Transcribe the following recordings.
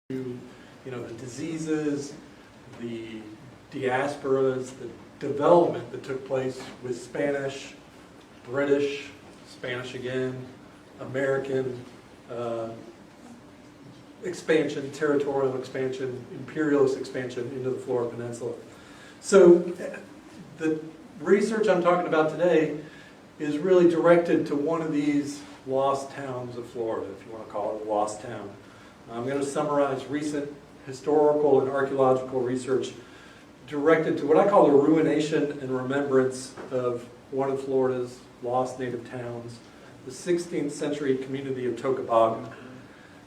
the diseases, the diasporas, the development that took place with Spanish, British, Spanish again, American expansion, territorial expansion, imperialist expansion into the Florida Peninsula. So the research I'm talking about today is really directed to one of these lost towns of Florida, if you want to call it a lost town. I'm going to summarize recent historical and archaeological research directed to what I call the ruination and remembrance of one of Florida's lost native towns, the 16th century community of Tocobaga.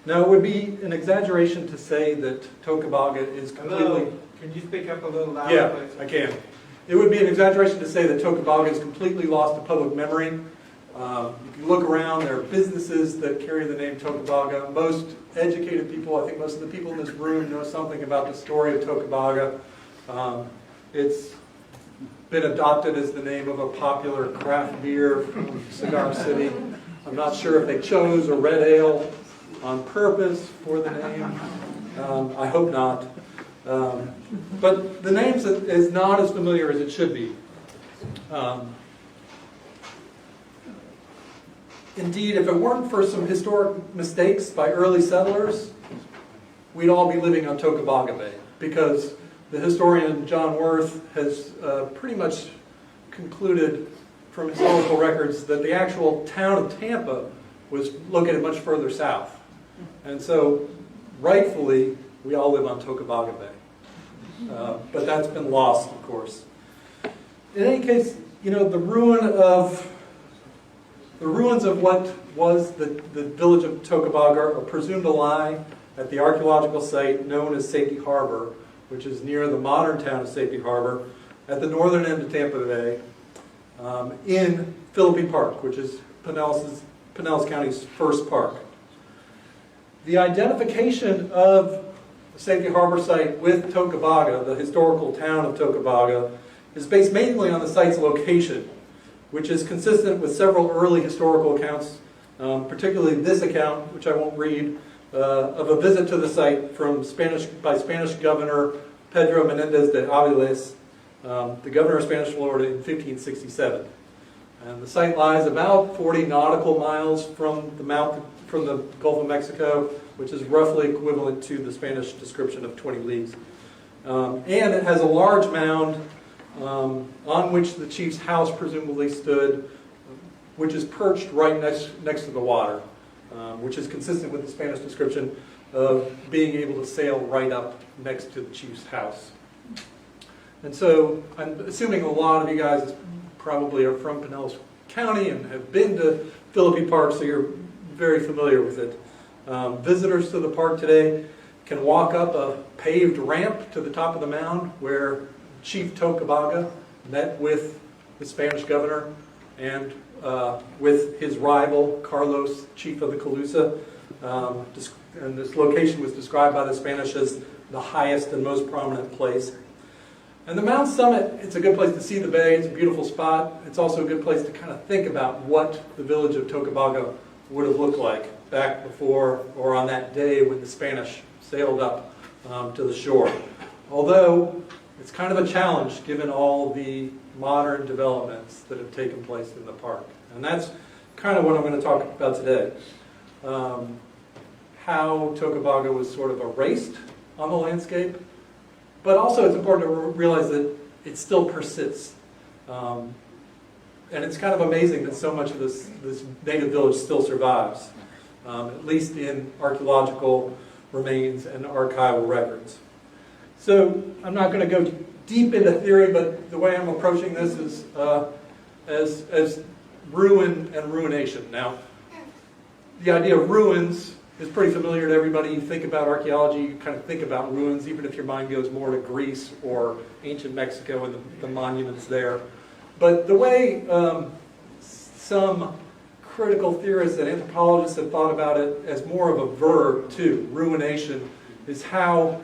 Now, it would be an exaggeration to say that Tocobaga is completely... Hello. Can you speak up a little louder, Yeah, please? I can. It would be an exaggeration to say that Tocobaga is completely lost to public memory. If you look around, there are businesses that carry the name Tocobaga. Most educated people, I think most of the people in this room know something about the story of Tocobaga. It's been adopted as the name of a popular craft beer from Cigar City. I'm not sure if they chose a red ale on purpose for the name. I hope not. But the name is not as familiar as it should be. Indeed, if it weren't for some historic mistakes by early settlers, we'd all be living on Tocobaga Bay, because the historian John Worth has pretty much concluded from historical records that the actual town of Tampa was located much further south. And so, rightfully, we all live on Tocobaga Bay. But that's been lost, of course. In any case, the ruins of what was the village of Tocobaga are presumed to lie at the archaeological site known as Safety Harbor, which is near the modern town of Safety Harbor, at the northern end of Tampa Bay, in Philippe Park, which is Pinellas County's first park. The identification of the Safety Harbor site with Tocobaga, the historical town of Tocobaga, is based mainly on the site's location, which is consistent with several early historical accounts, particularly this account, which I won't read, of a visit to the site by Spanish Governor Pedro Menendez de Aviles, the governor of Spanish Florida, in 1567. And the site lies about 40 nautical miles from the Gulf of Mexico, which is roughly equivalent to the Spanish description of 20 leagues. And it has a large mound on which the chief's house presumably stood, which is perched right next to the water, which is consistent with the Spanish description of being able to sail right up next to the chief's house. And so I'm assuming a lot of you guys probably are from Pinellas County and have been to Philippe Park, so you're very familiar with it. Visitors to the park today can walk up a paved ramp to the top of the mound where Chief Tocobaga met with the Spanish governor and with his rival, Carlos, chief of the Calusa. And this location was described by the Spanish as the highest and most prominent place. And the mound summit, it's a good place to see the bay. It's a beautiful spot. It's also a good place to kind of think about what the village of Tocobaga would have looked like back before or on that day when the Spanish sailed up to the shore. Although it's kind of a challenge given all the modern developments that have taken place in the park. And that's kind of what I'm going to talk about today. How Tocobaga was sort of erased on the landscape, but also it's important to realize that it still persists. And it's kind of amazing that so much of this native village still survives, at least in archaeological remains and archival records. So I'm not going to go deep into theory, but the way I'm approaching this is as ruin and ruination. Now, the idea of ruins is pretty familiar to everybody. You think about archaeology, you kind of think about ruins, even if your mind goes more to Greece or ancient Mexico and the monuments there. But the way some critical theorists and anthropologists have thought about it as more of a verb too, ruination, is how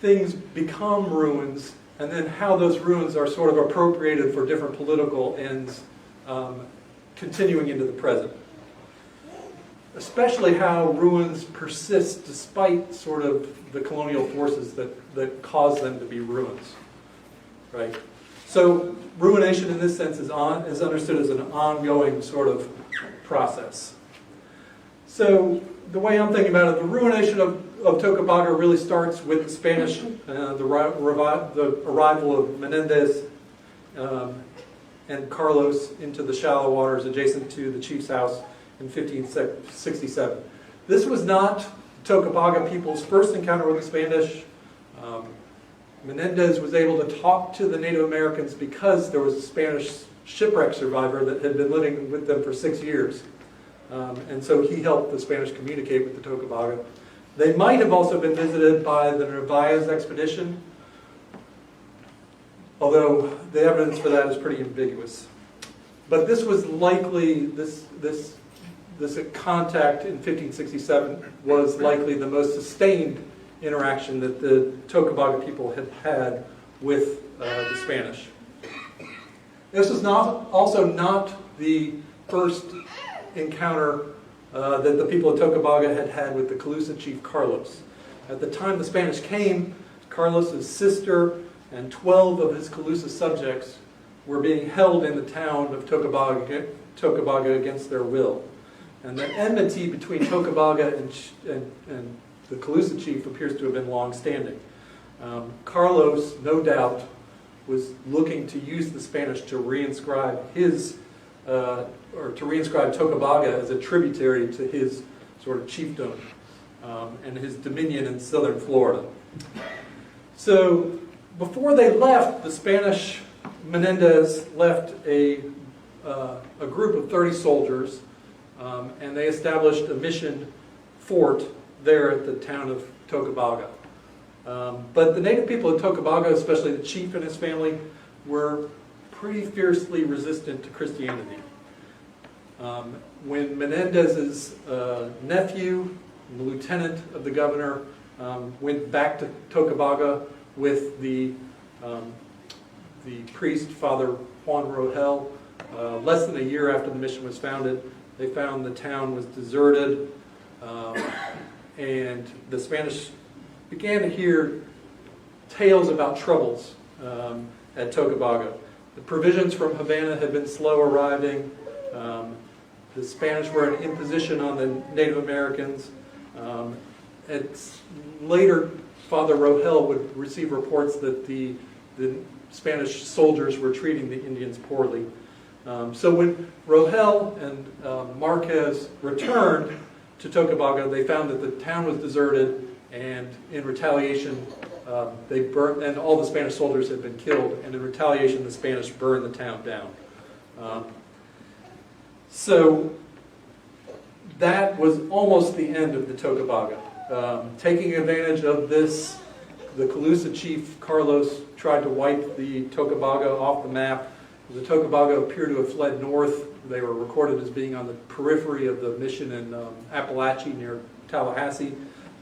things become ruins, and then how those ruins are sort of appropriated for different political ends, continuing into the present. especially how ruins persist despite sort of the colonial forces that cause them to be ruins, right? So ruination in this sense is understood as an ongoing sort of process. So the way I'm thinking about it, the ruination of Tocobaga really starts with the Spanish, the arrival of Menendez and Carlos into the shallow waters adjacent to the chief's house in 1567. This was not Tocobaga people's first encounter with the Spanish. Menendez was able to talk to the Native Americans because there was a Spanish shipwreck survivor that had been living with them for 6 years. And so he helped the Spanish communicate with the Tocobaga. They might have also been visited by the Narvaez expedition, although the evidence for that is pretty ambiguous. But this was likely, this contact in 1567 was likely the most sustained interaction that the Tocobaga people had had with the Spanish. This was also not the first encounter that the people of Tocobaga had had with the Calusa chief Carlos. At the time the Spanish came, Carlos's sister and 12 of his Calusa subjects were being held in the town of Tocobaga against their will. And the enmity between Tocobaga and the Calusa chief appears to have been long-standing. Carlos, no doubt, was looking to use the Spanish to reinscribe his, or to reinscribe Tocobaga as a tributary to his sort of chiefdom and his dominion in southern Florida. So before they left, the Spanish, Menendez left a group of 30 soldiers, and they established a mission fort there at the town of Tocobaga. But the native people of Tocobaga, especially the chief and his family, were pretty fiercely resistant to Christianity. When Menendez's nephew, the lieutenant of the governor, went back to Tocobaga with the priest, Father Juan Rohel, less than a year after the mission was founded, they found the town was deserted, and the Spanish began to hear tales about troubles at Tocobaga. The provisions from Havana had been slow arriving. The Spanish were an imposition on the Native Americans. Later, Father Rohel would receive reports that the Spanish soldiers were treating the Indians poorly. So when Rohel and Marquez returned to Tocobaga, they found that the town was deserted, and in retaliation, they burned, and all the Spanish soldiers had been killed, and in retaliation, the Spanish burned the town down. So that was almost the end of the Tocobaga. Taking advantage of this, the Calusa chief, Carlos, tried to wipe the Tocobaga off the map. The Tocobaga appear to have fled north. They were recorded as being on the periphery of the mission in Appalachia near Tallahassee.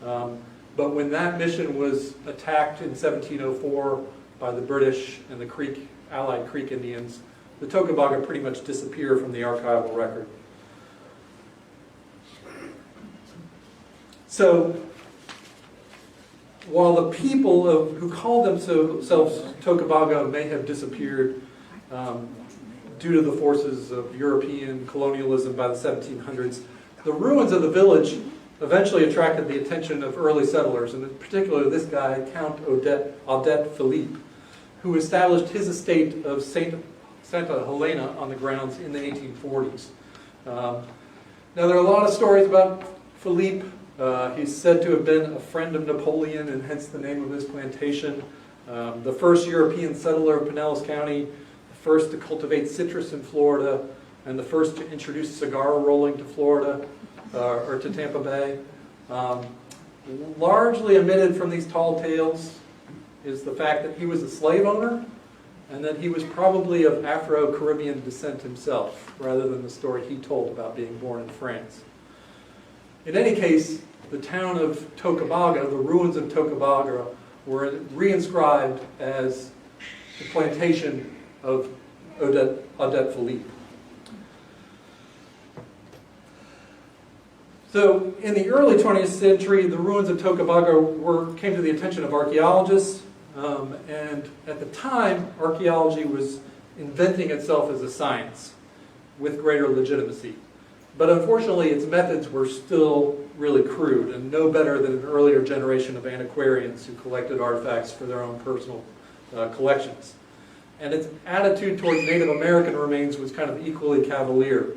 But when that mission was attacked in 1704 by the British and the Allied Creek Indians, the Tocobaga pretty much disappear from the archival record. So, while the people who called themselves Tocobaga may have disappeared due to the forces of European colonialism by the 1700s, the ruins of the village eventually attracted the attention of early settlers, and in particular this guy, Count Audet Philippe, who established his estate of Santa Helena on the grounds in the 1840s. Now there are a lot of stories about Philippe. He's said to have been a friend of Napoleon, and hence the name of his plantation. The first European settler of Pinellas County, the first to cultivate citrus in Florida, and the first to introduce cigar rolling to Florida, or to Tampa Bay. Largely omitted from these tall tales is the fact that he was a slave owner, and that he was probably of Afro-Caribbean descent himself, rather than the story he told about being born in France. In any case, the town of Tocobaga, the ruins of Tocobaga, were reinscribed as the plantation of Audet Philippe. So in the early 20th century, the ruins of Tocobaga came to the attention of archaeologists, and at the time, archaeology was inventing itself as a science with greater legitimacy. But unfortunately, its methods were still really crude and no better than an earlier generation of antiquarians who collected artifacts for their own personal collections. And its attitude towards Native American remains was kind of equally cavalier.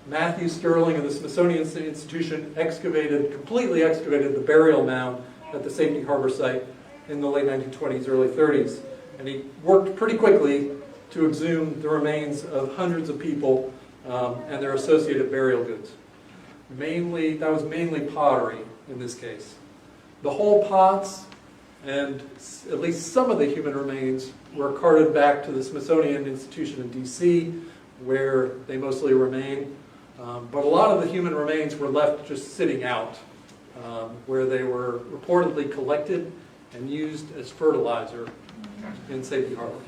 Matthew Sterling of the Smithsonian Institution completely excavated the burial mound at the Safety Harbor site in the late 1920s, early 30s. And he worked pretty quickly to exhume the remains of hundreds of people and their associated burial goods. That was mainly pottery in this case. The whole pots and at least some of the human remains were carted back to the Smithsonian Institution in DC, where they mostly remain. But a lot of the human remains were left just sitting out, where they were reportedly collected and used as fertilizer in Safety Harbor.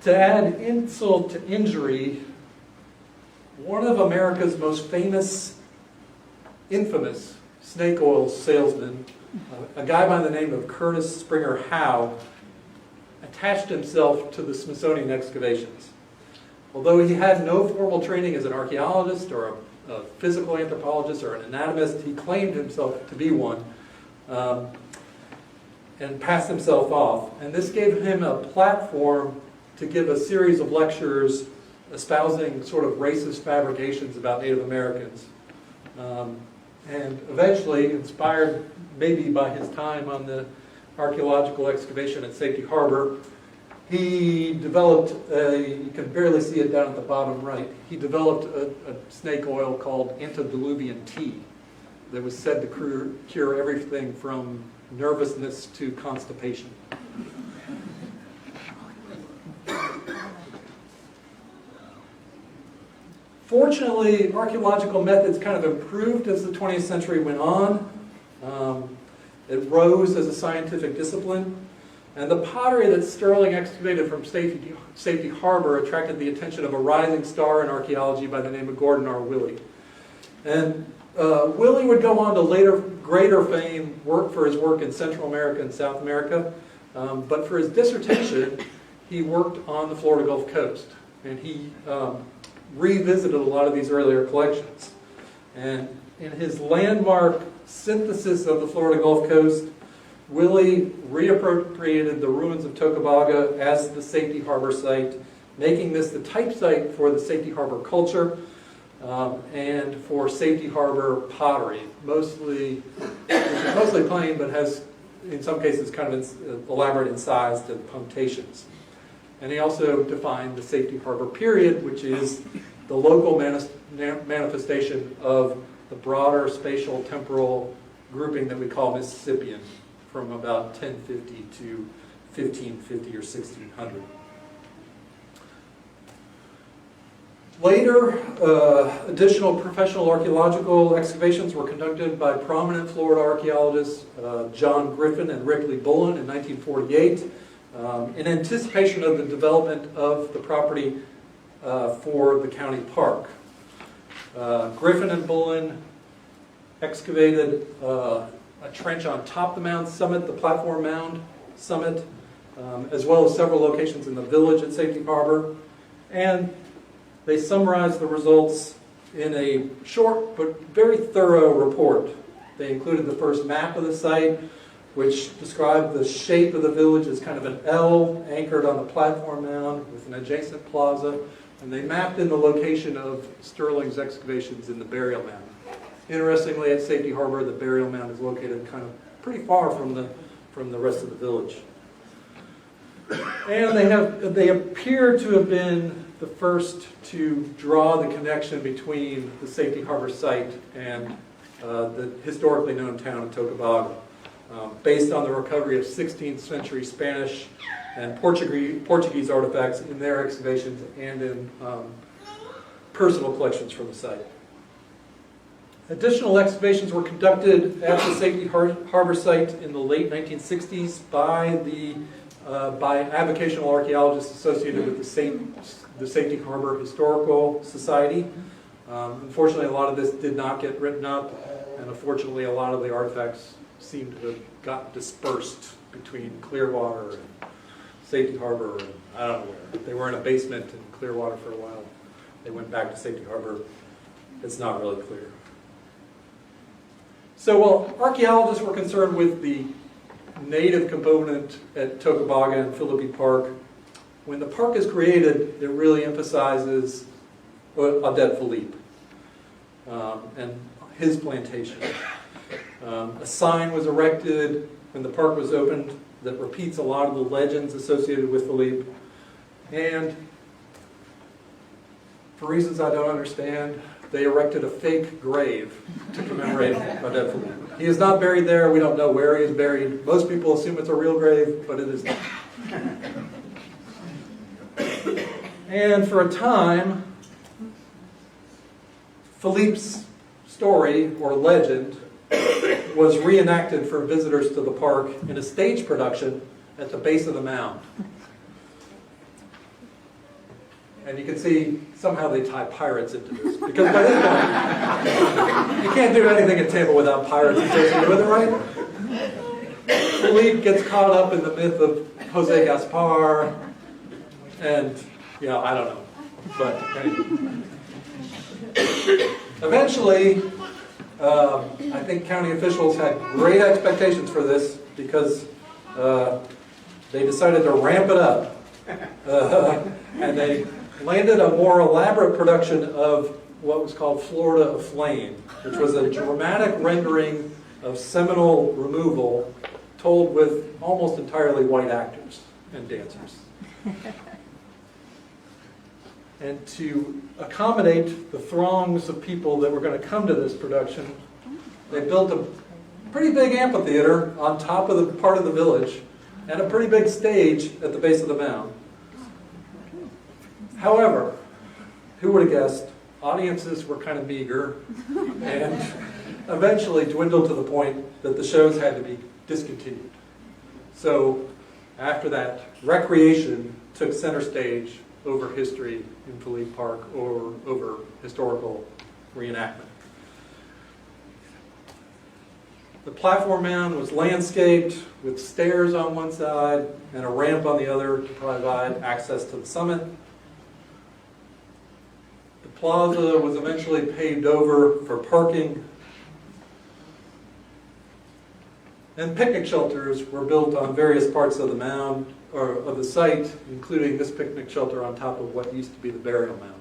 To add insult to injury, one of America's most infamous snake oil salesmen, a guy by the name of Curtis Springer Howe, attached himself to the Smithsonian Excavations. Although he had no formal training as an archaeologist or a physical anthropologist or an anatomist, he claimed himself to be one and passed himself off. And this gave him a platform to give a series of lectures espousing sort of racist fabrications about Native Americans. And eventually, inspired maybe by his time on the archaeological excavation at Safety Harbor, he developed you can barely see it down at the bottom right, he developed a snake oil called antediluvian tea that was said to cure everything from nervousness to constipation. Fortunately, archaeological methods kind of improved as the 20th century went on. It rose as a scientific discipline. And the pottery that Sterling excavated from Safety Harbor attracted the attention of a rising star in archaeology by the name of Gordon R. Willey. And Willey would go on to later greater fame, work for his work in Central America and South America. But for his dissertation, he worked on the Florida Gulf Coast. And he revisited a lot of these earlier collections. And in his landmark synthesis of the Florida Gulf Coast, Willey reappropriated the ruins of Tocobaga as the Safety Harbor site, making this the type site for the Safety Harbor culture and for Safety Harbor pottery, mostly plain, but has, in some cases, kind of elaborate incised and punctations. And he also defined the Safety Harbor period, which is the local manifestation of the broader spatial temporal grouping that we call Mississippian, from about 1050 to 1550 or 1600. Later, additional professional archaeological excavations were conducted by prominent Florida archaeologists John Griffin and Ripley Bullen in 1948 in anticipation of the development of the property for the county park. Griffin and Bullen excavated a trench on top the mound summit, the platform mound summit, as well as several locations in the village at Safety Harbor. And they summarized the results in a short but very thorough report. They included the first map of the site, which described the shape of the village as kind of an L anchored on the platform mound with an adjacent plaza. And they mapped in the location of Sterling's excavations in the burial mound. Interestingly, at Safety Harbor, the burial mound is located kind of pretty far from the rest of the village. And they appear to have been the first to draw the connection between the Safety Harbor site and the historically known town of Tocobaga, based on the recovery of 16th century Spanish and Portuguese artifacts in their excavations and in personal collections from the site. Additional excavations were conducted at the Safety Harbor site in the late 1960s by avocational archaeologists associated with the Safety Harbor Historical Society. Unfortunately, a lot of this did not get written up, and unfortunately, a lot of the artifacts seem to have gotten dispersed between Clearwater and Safety Harbor, and I don't know where. They were in a basement in Clearwater for a while. They went back to Safety Harbor. It's not really clear. So while archaeologists were concerned with the native component at Tocobaga and Philippe Park, when the park is created, it really emphasizes Adet Philippe and his plantation. A sign was erected when the park was opened that repeats a lot of the legends associated with Philippe. And for reasons I don't understand, they erected a fake grave to commemorate Adet Philippe. He is not buried there. We don't know where he is buried. Most people assume it's a real grave, but it is not. And for a time, Philippe's story or legend was reenacted for visitors to the park in a stage production at the base of the mound. And you can see somehow they tie pirates into this. Because by this point, you can't do anything at table without pirates associated with it, right? Philippe gets caught up in the myth of Jose Gaspar, and, I don't know. But anyway. Eventually, I think county officials had great expectations for this because they decided to ramp it up. And they landed a more elaborate production of what was called Florida Aflame, which was a dramatic rendering of Seminole removal told with almost entirely white actors and dancers. And to accommodate the throngs of people that were going to come to this production, they built a pretty big amphitheater on top of the part of the village and a pretty big stage at the base of the mound. However, who would have guessed, audiences were kind of meager and eventually dwindled to the point that the shows had to be discontinued. So after that, recreation took center stage over history in Philippe Park or over historical reenactment. The platform mound was landscaped with stairs on one side and a ramp on the other to provide access to the summit. The plaza was eventually paved over for parking. And picnic shelters were built on various parts of the mound, or of the site, including this picnic shelter on top of what used to be the burial mound.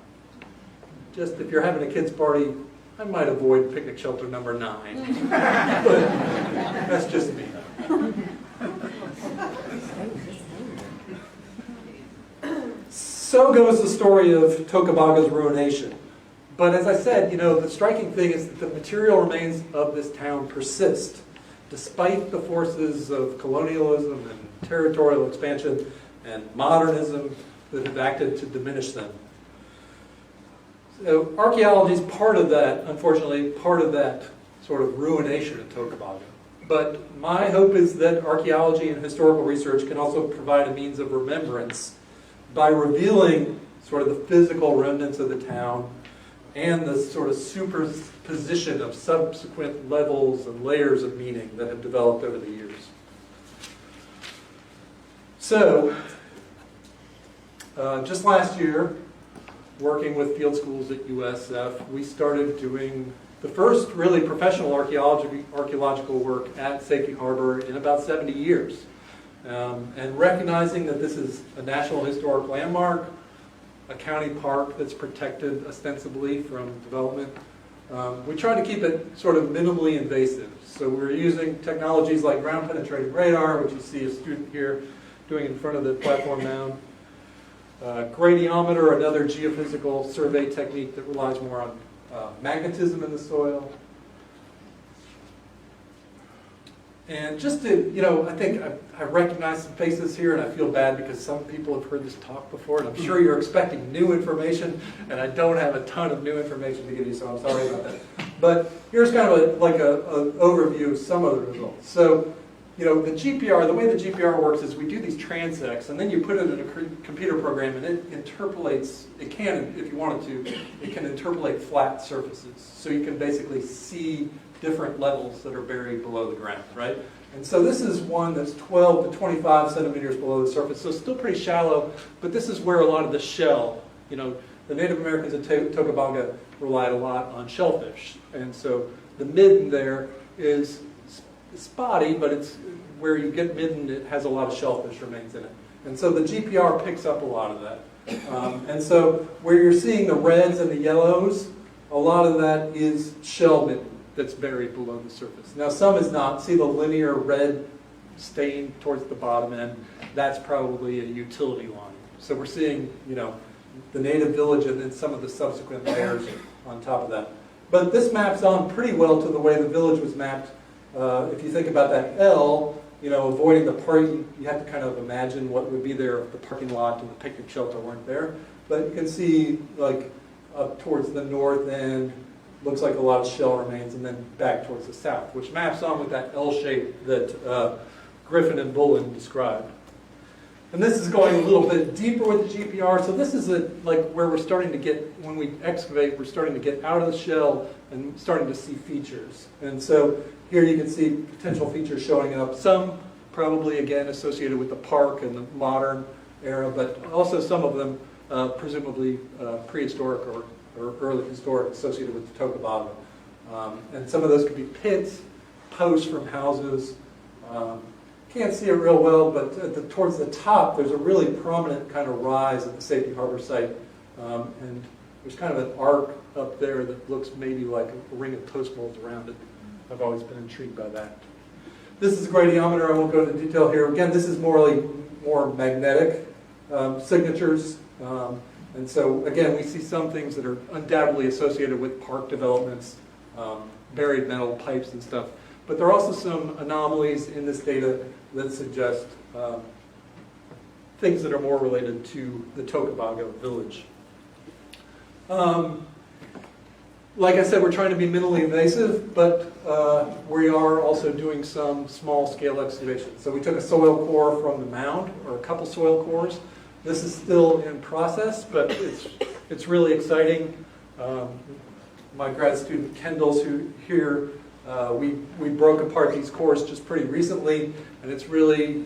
Just if you're having a kids' party, I might avoid picnic shelter number 9. But that's just me. So goes the story of Tokabaga's ruination. But as I said, the striking thing is that the material remains of this town persist, despite the forces of colonialism and territorial expansion and modernism that have acted to diminish them. So archaeology is part of that, unfortunately, part of that sort of ruination of Tocobaga. But my hope is that archaeology and historical research can also provide a means of remembrance by revealing sort of the physical remnants of the town and the sort of superposition of subsequent levels and layers of meaning that have developed over the years. So, just last year, working with field schools at USF, we started doing the first really professional archaeological work at Safety Harbor in about 70 years. And recognizing that this is a National Historic Landmark, a county park that's protected ostensibly from development, we try to keep it sort of minimally invasive. So we're using technologies like ground penetrating radar, which you see a student here doing in front of the platform mound. Gradiometer, another geophysical survey technique that relies more on magnetism in the soil. And just to, I think I recognize some faces here, and I feel bad because some people have heard this talk before, and I'm sure you're expecting new information, and I don't have a ton of new information to give you, so I'm sorry about that. But here's kind of like an overview of some of the results. So the GPR, the way the GPR works is we do these transects, and then you put it in a computer program, and it interpolates, it can, if you wanted to, it can interpolate flat surfaces. So you can basically see different levels that are buried below the ground, right? And so this is one that's 12 to 25 centimeters below the surface, so it's still pretty shallow, but this is where a lot of the shell, the Native Americans in Tocobaga relied a lot on shellfish. And so the midden there is spotty, but it's where you get midden, it has a lot of shellfish remains in it. And so the GPR picks up a lot of that. And so where you're seeing the reds and the yellows, a lot of that is shell midden that's buried below the surface. Now some is not. See the linear red stain towards the bottom end? That's probably a utility line. So we're seeing, the native village and then some of the subsequent layers on top of that. But this maps on pretty well to the way the village was mapped. If you think about that L, avoiding the parking, you have to kind of imagine what would be there if the parking lot and the picnic shelter weren't there. But you can see, like, up towards the north end, looks like a lot of shell remains, and then back towards the south, which maps on with that L shape that Griffin and Bullen described. And this is going a little bit deeper with the GPR. So this is where we're starting to get, when we excavate, we're starting to get out of the shell and starting to see features. And so here you can see potential features showing up. Some probably, again, associated with the park and the modern era, but also some of them presumably prehistoric or early historic associated with the Tocobaga. And some of those could be pits, posts from houses. Can't see it real well, but towards the top, there's a really prominent kind of rise at the Safety Harbor site. And there's kind of an arc up there that looks maybe like a ring of post molds around it. I've always been intrigued by that. This is a gradiometer. I won't go into detail here. Again, this is more magnetic signatures. And so, again, we see some things that are undoubtedly associated with park developments, buried metal pipes and stuff. But there are also some anomalies in this data that suggest things that are more related to the Tocobaga village. Like I said, we're trying to be minimally invasive, but we are also doing some small-scale excavations. So we took a soil core from the mound, or a couple soil cores. This is still in process, but it's really exciting. My grad student Kendall's here. We broke apart these cores just pretty recently, and it's really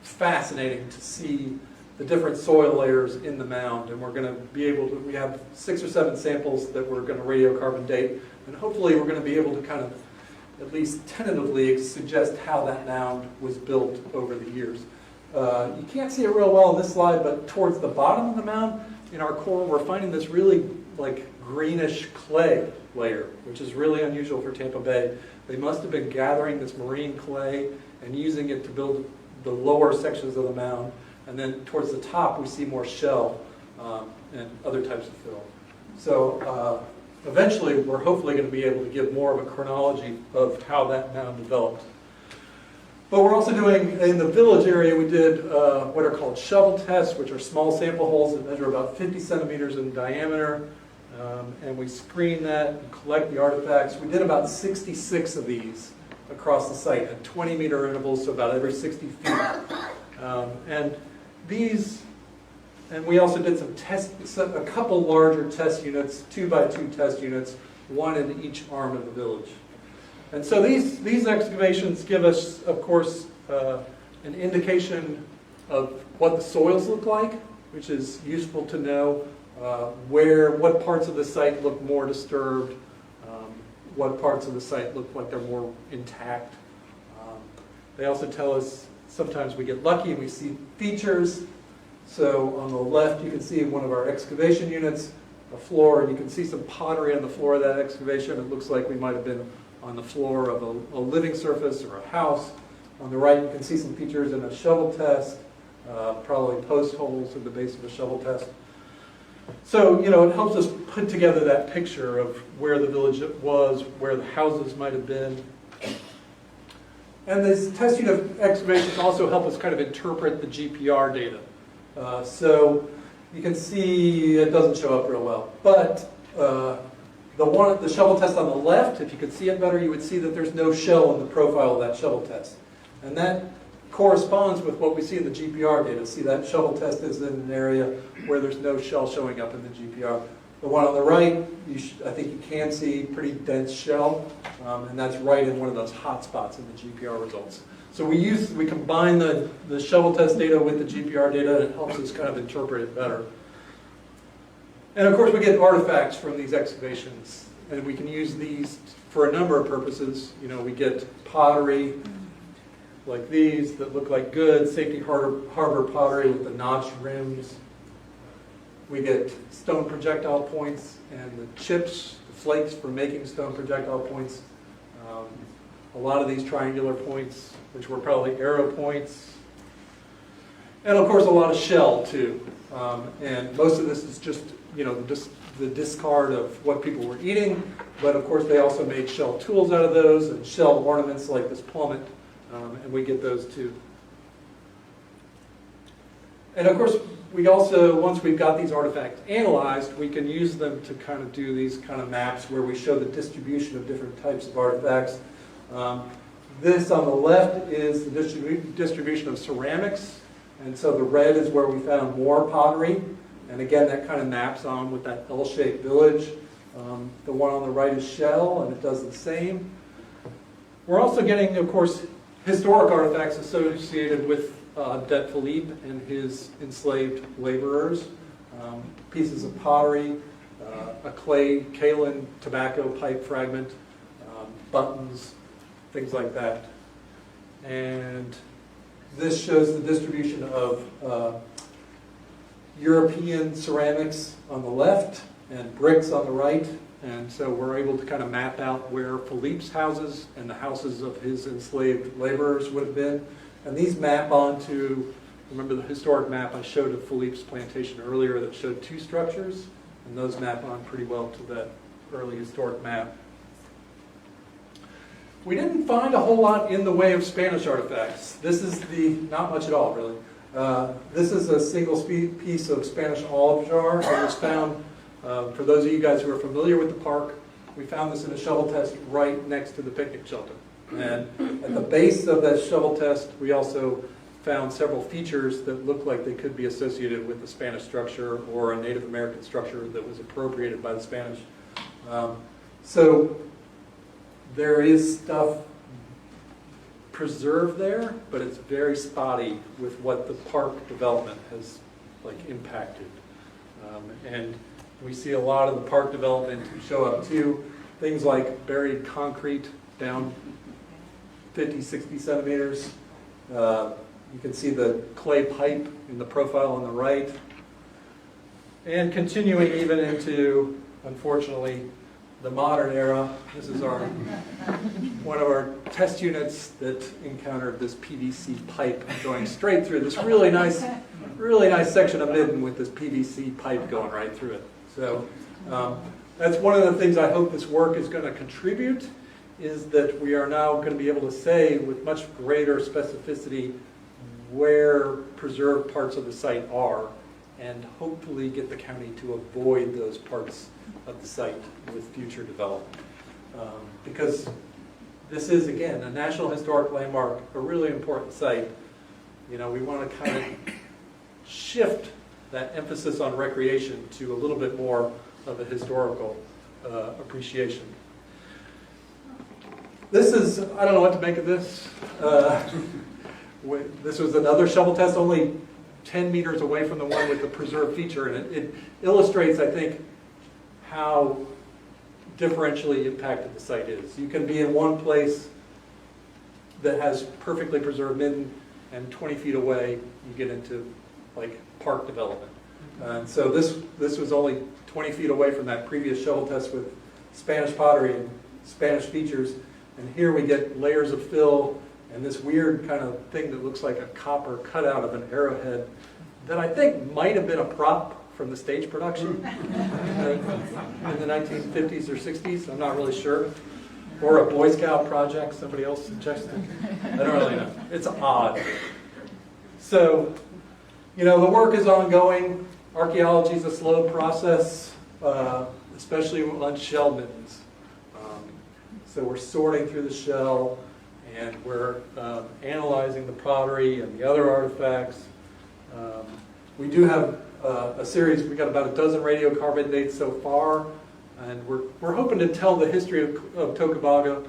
fascinating to see the different soil layers in the mound. And we're going to be able to, we have 6 or 7 samples that we're going to radiocarbon date, and hopefully we're going to be able to kind of at least tentatively suggest how that mound was built over the years. You can't see it real well on this slide, but towards the bottom of the mound in our core, we're finding this really like greenish clay layer, which is really unusual for Tampa Bay. They must have been gathering this marine clay and using it to build the lower sections of the mound. And then towards the top, we see more shell and other types of fill. So eventually, we're hopefully going to be able to give more of a chronology of how that mound developed. But we're also doing, in the village area, we did what are called shovel tests, which are small sample holes that measure about 50 centimeters in diameter. And we screen that and collect the artifacts. We did about 66 of these across the site at 20-meter intervals, so about every 60 feet. And we also did some tests, a couple larger test units, 2x2 test units, one in each arm of the village. And so these excavations give us, of course, an indication of what the soils look like, which is useful to know what parts of the site look more disturbed, what parts of the site look like they're more intact. They also tell us sometimes we get lucky and we see features. So on the left you can see one of our excavation units, a floor, and you can see some pottery on the floor of that excavation. It looks like we might have been on the floor of a living surface or a house. On the right you can see some features in a shovel test, probably post holes at the base of a shovel test. So, it helps us put together that picture of where the village was, where the houses might have been. And this test unit excavations also help us kind of interpret the GPR data. So you can see it doesn't show up real well. But the shovel test on the left, if you could see it better, you would see that there's no shell in the profile of that shovel test. And that corresponds with what we see in the GPR data. See, that shovel test is in an area where there's no shell showing up in the GPR. The one on the right, I think you can see pretty dense shell, and that's right in one of those hot spots in the GPR results. So we combine the shovel test data with the GPR data, and it helps us kind of interpret it better. And of course, we get artifacts from these excavations, and we can use these for a number of purposes. You know, we get pottery like these that look like good safety harbor pottery with the notched rims. We get stone projectile points and the chips, the flakes for making stone projectile points. A lot of these triangular points, which were probably arrow points. And of course a lot of shell too. And most of this is just, you know, the discard of what people were eating. But of course they also made shell tools out of those and shell ornaments like this plummet. And we get those too. And of course, we also, once we've got these artifacts analyzed, we can use them to kind of do these kind of maps where we show the distribution of different types of artifacts. This on the left is the distribution of ceramics. And so the red is where we found more pottery. And again, that kind of maps on with that L-shaped village. The one on the right is shell, and it does the same. We're also getting, of course, historic artifacts associated with Det Philippe and his enslaved laborers, pieces of pottery, a clay kaolin tobacco pipe fragment, buttons, things like that. And this shows the distribution of European ceramics on the left and bricks on the right. And so we're able to kind of map out where Philippe's houses and the houses of his enslaved laborers would have been. And these map onto, remember the historic map I showed of Philippe's plantation earlier that showed two structures? And those map on pretty well to that early historic map. We didn't find a whole lot in the way of Spanish artifacts. This is not much at all really. This is a single piece of Spanish olive jar that was found. For those of you guys who are familiar with the park, we found this in a shovel test right next to the picnic shelter. And at the base of that shovel test, we also found several features that looked like they could be associated with the Spanish structure or a Native American structure that was appropriated by the Spanish. So there is stuff preserved there, but it's very spotty with what the park development has impacted. And we see a lot of the park development show up too. Things like buried concrete down 50, 60 centimeters. You can see the clay pipe in the profile on the right. And continuing even into, unfortunately, the modern era. This is one of our test units that encountered this PVC pipe going straight through this really nice section of midden with this PVC pipe going right through it. So that's one of the things I hope this work is going to contribute, is that we are now going to be able to say with much greater specificity where preserved parts of the site are, and hopefully get the county to avoid those parts of the site with future development. Because this is, again, a National Historic Landmark, a really important site. You know, we want to kind of shift that emphasis on recreation to a little bit more of a historical appreciation. This is, I don't know what to make of this. This was another shovel test, only 10 meters away from the one with the preserved feature, and it illustrates, I think, how differentially impacted the site is. You can be in one place that has perfectly preserved midden, and 20 feet away you get into park development. And so this was only 20 feet away from that previous shovel test with Spanish pottery and Spanish features. And here we get layers of fill and this weird kind of thing that looks like a copper cutout of an arrowhead that I think might have been a prop from the stage production in the 1950s or 60s. I'm not really sure. Or a Boy Scout project, somebody else suggested. I don't really know. It's odd. So, you know, the work is ongoing. Archaeology is a slow process, especially on shell middens. So we're sorting through the shell and we're analyzing the pottery and the other artifacts. We do have a series. We got about a dozen radiocarbon dates so far, and we're hoping to tell the history of Tocobaga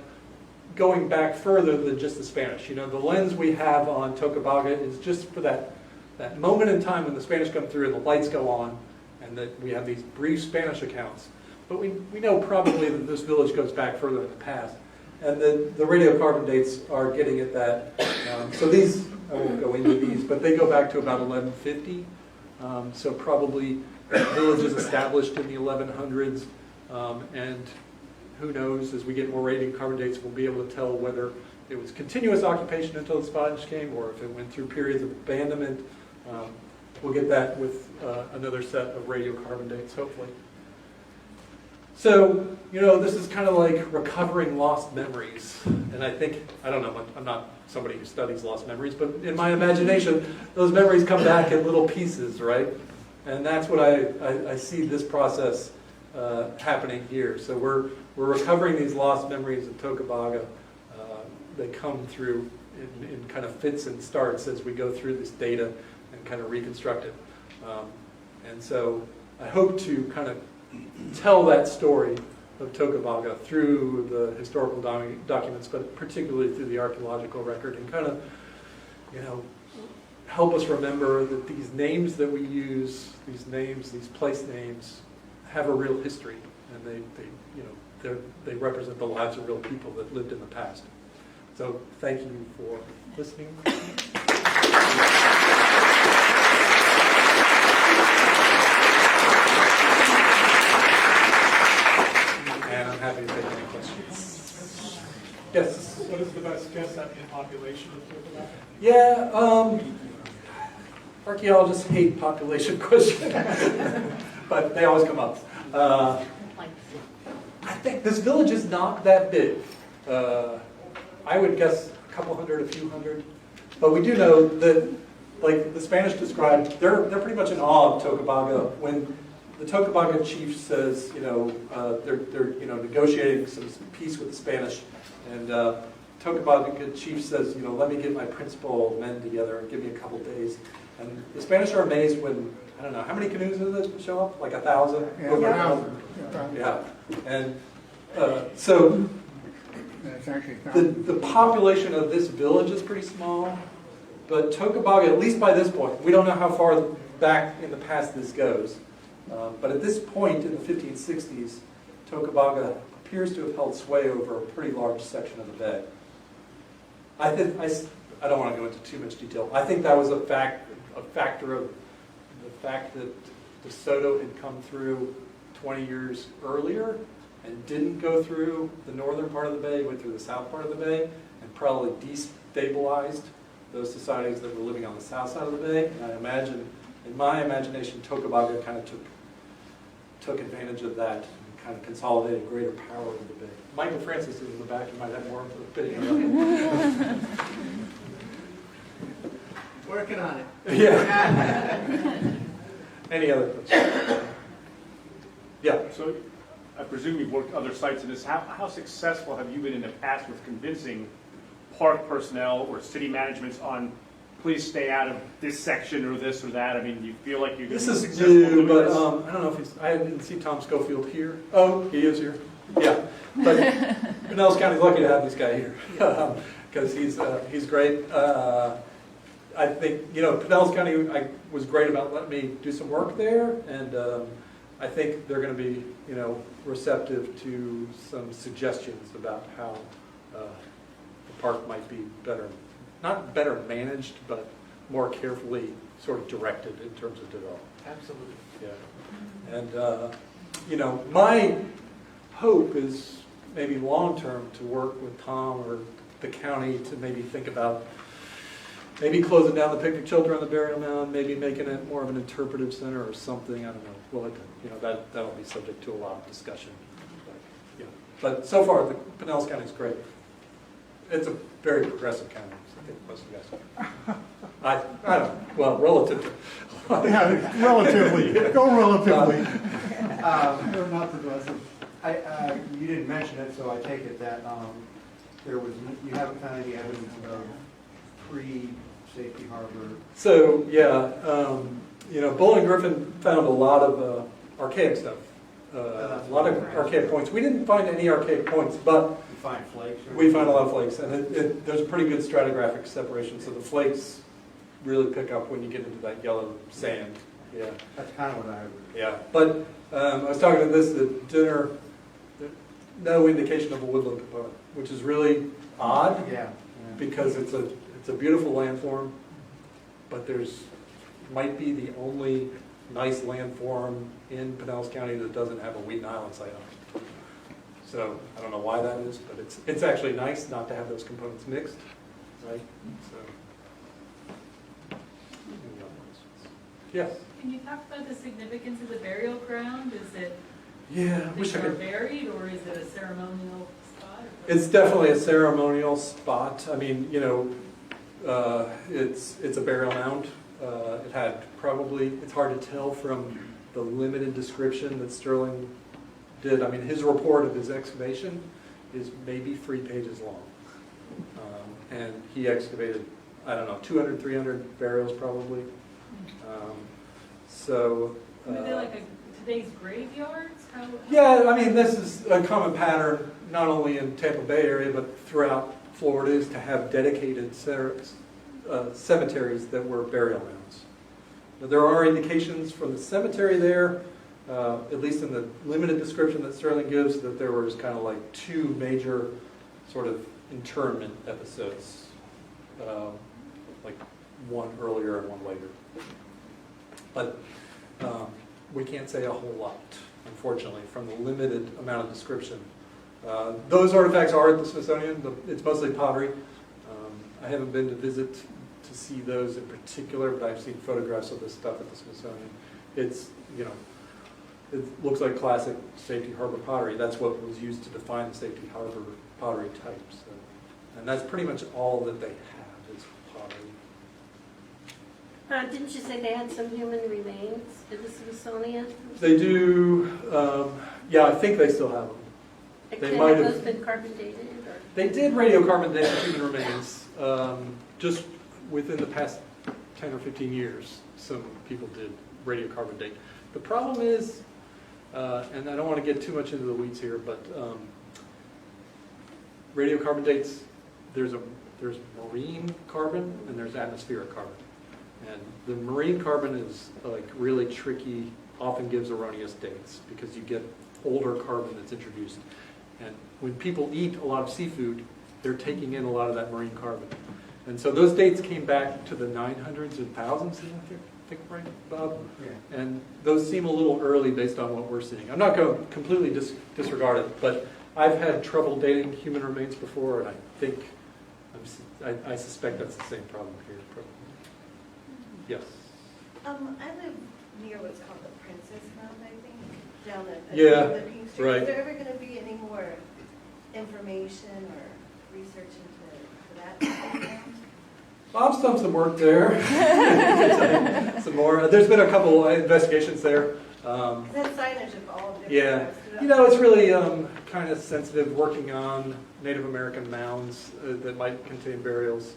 going back further than just the Spanish. You know, the lens we have on Tocobaga is just for that moment in time when the Spanish come through and the lights go on, and that we have these brief Spanish accounts. But we know probably that this village goes back further in the past. And the radiocarbon dates are getting at that. So these, I won't go into these, but they go back to about 1150. So probably the village is established in the 1100s. And who knows, as we get more radiocarbon dates, we'll be able to tell whether it was continuous occupation until the Spanish came, or if it went through periods of abandonment. We'll get that with another set of radiocarbon dates, hopefully. So, you know, this is kind of like recovering lost memories. And I think, I don't know, I'm not somebody who studies lost memories, but in my imagination, those memories come back in little pieces, right? And that's what I see this process happening here. So we're recovering these lost memories of Tocobaga. They come through in kind of fits and starts as we go through this data and kind of reconstruct it. And so I hope to kind of tell that story of Tocobaga through the historical documents, but particularly through the archaeological record, and kind of, you know, help us remember that these names that we use, these names, these place names, have a real history, and they represent the lives of real people that lived in the past. So thank you for listening. And I'm happy to take any questions. Yes? What is the best guess at the population of Tocobaga? Yeah, archaeologists hate population questions, but they always come up. I think this village is not that big. I would guess a couple hundred, a few hundred. But we do know that, like the Spanish described, they're pretty much in awe of Tocobaga. When the Tocobaga chief says, you know, they're negotiating some peace with the Spanish, and Tocobaga chief says, you know, let me get my principal men together and give me a couple days. And the Spanish are amazed when, I don't know, how many canoes did this show up? Like 1,000? Yeah, Over 1,000. Yeah. And so It's actually the population of this village is pretty small, but Tocobaga, at least by this point, we don't know how far back in the past this goes, but at this point in the 1560s, Tocobaga appears to have held sway over a pretty large section of the bay. I don't want to go into too much detail. I think that was a factor of the fact that De Soto had come through 20 years earlier and didn't go through the northern part of the bay, went through the south part of the bay, and probably destabilized those societies that were living on the south side of the bay. And I imagine, in my imagination, Tocobaga kind of took advantage of that and kind of consolidated greater power over the bay. Michael Francis is in the back. You might have more opinion. Working on it. Yeah. Any other questions? Yeah. So I presume you've worked other sites in this. How successful have you been in the past with convincing park personnel or city managements on please stay out of this section or this or that? I mean, do you feel like you're This going to is be successful new, doing but this? I don't know if I didn't see Tom Schofield here. Oh, he is here. Yeah. But Pinellas County's lucky to have this guy here because he's great. I think, you know, Pinellas County was great about letting me do some work there, and I think they're going to be, you know, receptive to some suggestions about how the park might be better, not better managed, but more carefully sort of directed in terms of development. Absolutely. Yeah. And, you know, my hope is maybe long-term to work with Tom or the county to maybe think about maybe closing down the picnic shelter on the burial mound, maybe making it more of an interpretive center or something. I don't know. Well, you know, that'll be subject to a lot of discussion. But, yeah. But so far, the Pinellas County is great. It's a very progressive county. I think most of you guys. I don't know. Well, relative to. Yeah, relatively. Go relatively. They're not progressive. You didn't mention it, so I take it that you haven't found any evidence of pre-safety harbor? So, yeah, Bowling Griffin found a lot of archaic stuff, a lot of archaic points. We didn't find any archaic points, but You find flakes? we found a lot of flakes, and there's a pretty good stratigraphic separation, so the flakes really pick up when you get into that yellow sand. Yeah, That's kind of what I, yeah. But I was talking to this at dinner, no indication of a woodland component, which is really odd yeah. because it's a beautiful landform, but might be the only nice landform in Pinellas County that doesn't have a Weeden Island site on it. So I don't know why that is, but it's actually nice not to have those components mixed, right? So. Yes. Can you talk about the significance of the burial ground? Is it Yeah, I wish I they are could. buried, or is it a ceremonial spot? It's definitely a ceremonial spot. I mean, it's a burial mound. It had it's hard to tell from the limited description that Sterling did. I mean, his report of his excavation is maybe 3 pages long. And he excavated, I don't know, 200, 300 burials probably. Were they like today's graveyards? Yeah, I mean, this is a common pattern, not only in Tampa Bay area, but throughout Florida, is to have dedicated cemeteries that were burial mounds. Now, there are indications from the cemetery there, at least in the limited description that Sterling gives, that there was kind of like 2 major sort of internment episodes, like one earlier and one later. But we can't say a whole lot, unfortunately, from the limited amount of description. Those artifacts are at the Smithsonian. It's mostly pottery. I haven't been to visit to see those in particular, but I've seen photographs of this stuff at the Smithsonian. It's, it looks like classic safety harbor pottery. That's what was used to define the safety harbor pottery type. So, and that's pretty much all that they have is pottery. Didn't you say they had some human remains at the Smithsonian? They do, yeah, I think they still have them. They Have might have- those been carbon dated? Or? They did radiocarbon date human remains just within the past 10 or 15 years. Some people did radiocarbon date. The problem is, and I don't want to get too much into the weeds here, but radiocarbon dates, there's marine carbon and there's atmospheric carbon. And the marine carbon is like really tricky, often gives erroneous dates because you get older carbon that's introduced. And when people eat a lot of seafood, they're taking in a lot of that marine carbon. And so those dates came back to the 900s and thousands, I think, right, Bob? Yeah. And those seem a little early based on what we're seeing. I'm not going to completely disregard it, but I've had trouble dating human remains before, and I think, I suspect that's the same problem here. Probably. Yes. I live near what's called the Princess Mound, I think, down at Yeah, the King Street. right. Is there ever going to be any more information or research into that? Bob's done some work there. Some more. There's been a couple investigations there. That signage of all different Yeah, types. it's really kind of sensitive working on Native American mounds that might contain burials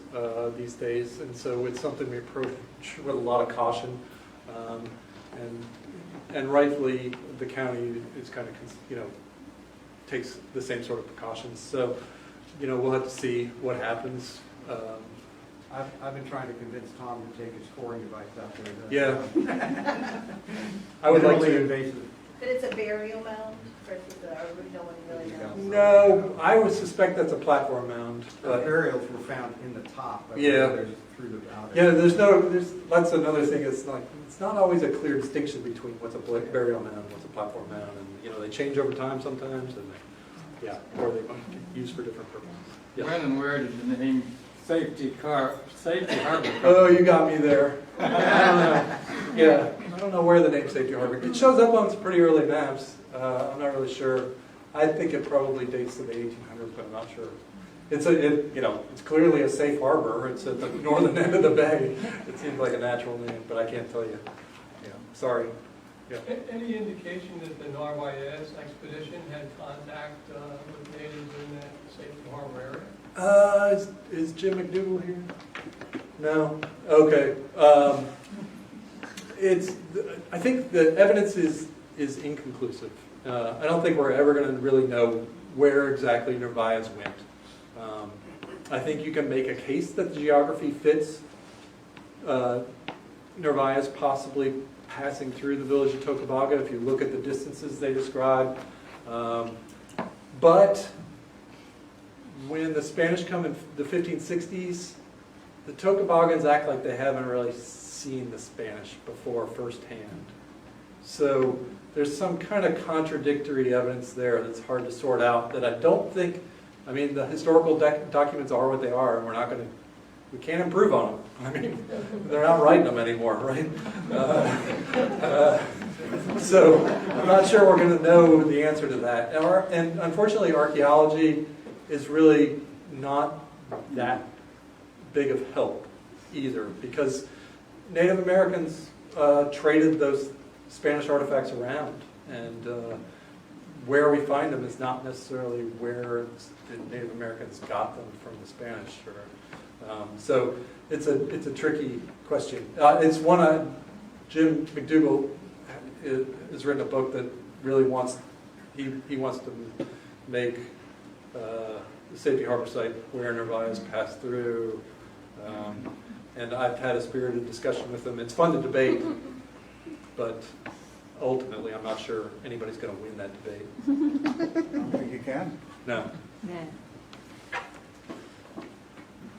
these days, and so it's something we approach with a lot of caution. And rightfully, the county is kind of takes the same sort of precautions. So we'll have to see what happens. I've been trying to convince Tom to take his scoring device out there. Yeah, I would like Minimally to. invasive. But it's a burial mound versus no one really knows. No, I would suspect that's a platform mound. The But burials were found in the top. but Yeah. there's through the outer. yeah, that's another thing. It's not always a clear distinction between what's a burial mound and what's a platform mound, and they change over time sometimes, and or they might get used for different purposes. Yeah. When and where did the name Safety Harbor come? Oh, you got me there. I don't know. Yeah, I don't know where the name Safety Harbor. It shows up on some pretty early maps. I'm not really sure. I think it probably dates to the 1800s, but I'm not sure. It's clearly a safe harbor. It's at the northern end of the bay. It seems like a natural name, but I can't tell you. Yeah, sorry. Yeah. Any indication that the Narvaez expedition had contact with natives in that Safety Harbor area? Is Jim McDougall here? No? Okay. I think the evidence is inconclusive. I don't think we're ever going to really know where exactly Narvaez went. I think you can make a case that the geography fits Narvaez possibly passing through the village of Tocobaga if you look at the distances they describe. But when the Spanish come in the 1560s, the Tokabagans act like they haven't really seen the Spanish before firsthand. So there's some kind of contradictory evidence there that's hard to sort out that I don't think, I mean, the historical documents are what they are, and we can't improve on them. I mean, they're not writing them anymore, right? So I'm not sure we're going to know the answer to that. And unfortunately, archaeology is really not that big of help either, because Native Americans traded those Spanish artifacts around, and where we find them is not necessarily where the Native Americans got them from the Spanish. So it's a tricky question. It's one Jim McDougall has written a book that really wants to make the Safety Harbor site where Narvaez passed through. And I've had a spirited discussion with them. It's fun to debate, but ultimately I'm not sure anybody's going to win that debate. I don't think you can. No. Yeah.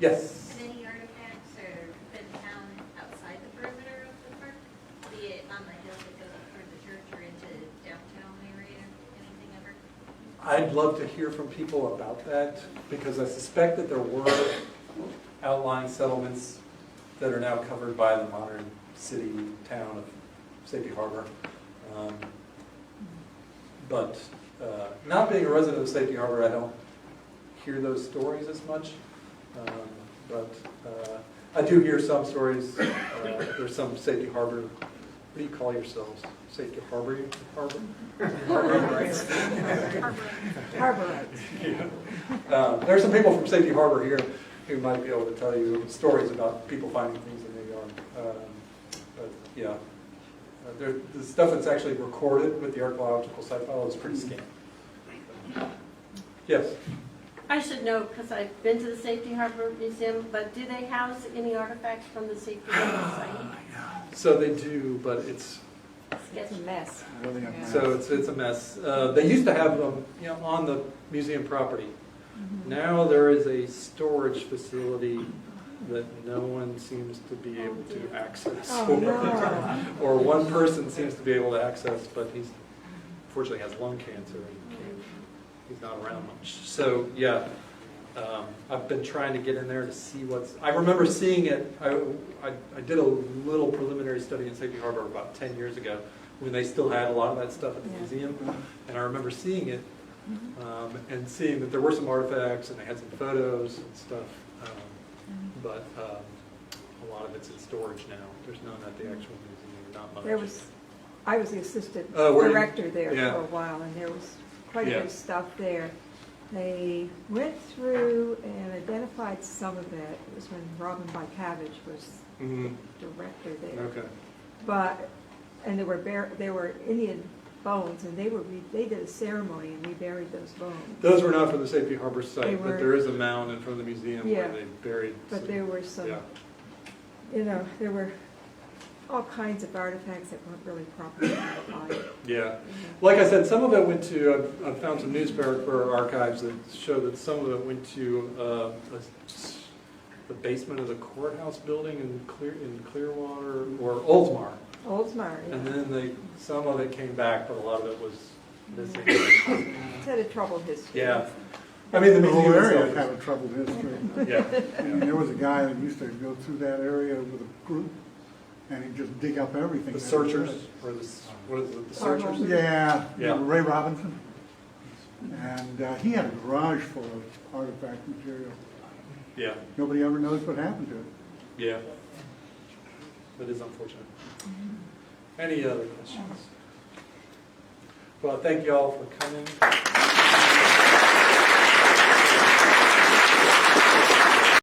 Yes? Many artifacts are been found outside the perimeter of the park, be it on the hill that goes up toward the church or into downtown area, anything ever? I'd love to hear from people about that, because I suspect that there were outlying settlements that are now covered by the modern city town of Safety Harbor. But not being a resident of Safety Harbor, I don't hear those stories as much. But I do hear some stories. There's some Safety Harbor. What do you call yourselves? Safety Harbor? Harbor? Harborites. Harborites. Yeah. There's some people from Safety Harbor here who might be able to tell you stories about people finding things in their yard. But yeah, the stuff that's actually recorded with the archaeological site file is pretty scant. Yes? I should know, because I've been to the Safety Harbor Museum, but do they house any artifacts from the Safety Harbor site? So they do, but it's It's a mess. Really a Yeah. mess. so it's a mess. They used to have them, on the museum property. Now there is a storage facility that no one seems to be able to access. Oh, no. Or one person seems to be able to access, but he's unfortunately has lung cancer and he's not around much. So yeah, I've been trying to get in there to see I remember seeing it. I did a little preliminary study in Safety Harbor about 10 years ago when they still had a lot of that stuff at the museum, and I remember seeing it. And seeing that there were some artifacts and they had some photos and stuff, but a lot of it's in storage now. There's none at the actual museum, not much. I was the assistant were you? director there Yeah. for a while, and there was quite a Yeah. bit of stuff there. They went through and identified some of it. It was when Robin Bycavage was Mhm. director there. Okay. And there were Indian bones, and they did a ceremony and reburied those bones. Those were not from the Safety Harbor They site, were- but there is a mound in front of the museum Yeah. where they buried. But there were some, Yeah. there were all kinds of artifacts that weren't really properly identified. Yeah. Like I said, some of it went to, I found some newspaper archives that show that some of it went to the basement of the courthouse building in Clearwater, or Oldsmar. Oldsmar, yeah. And then some of it came back, but a lot of it was missing. It's had a troubled history. Yeah. I mean, the The whole museum area itself had a troubled history. Yeah. I mean, there was a guy that used to go through that area with a group, and he'd just dig up everything. The that he searchers, could. or what is it, the Arnold. searchers? Yeah, Yeah. Ray Robinson. And he had a garage full of artifact material. Yeah. Nobody ever knows what happened to it. Yeah. That is unfortunate. Any other questions? Well, thank you all for coming.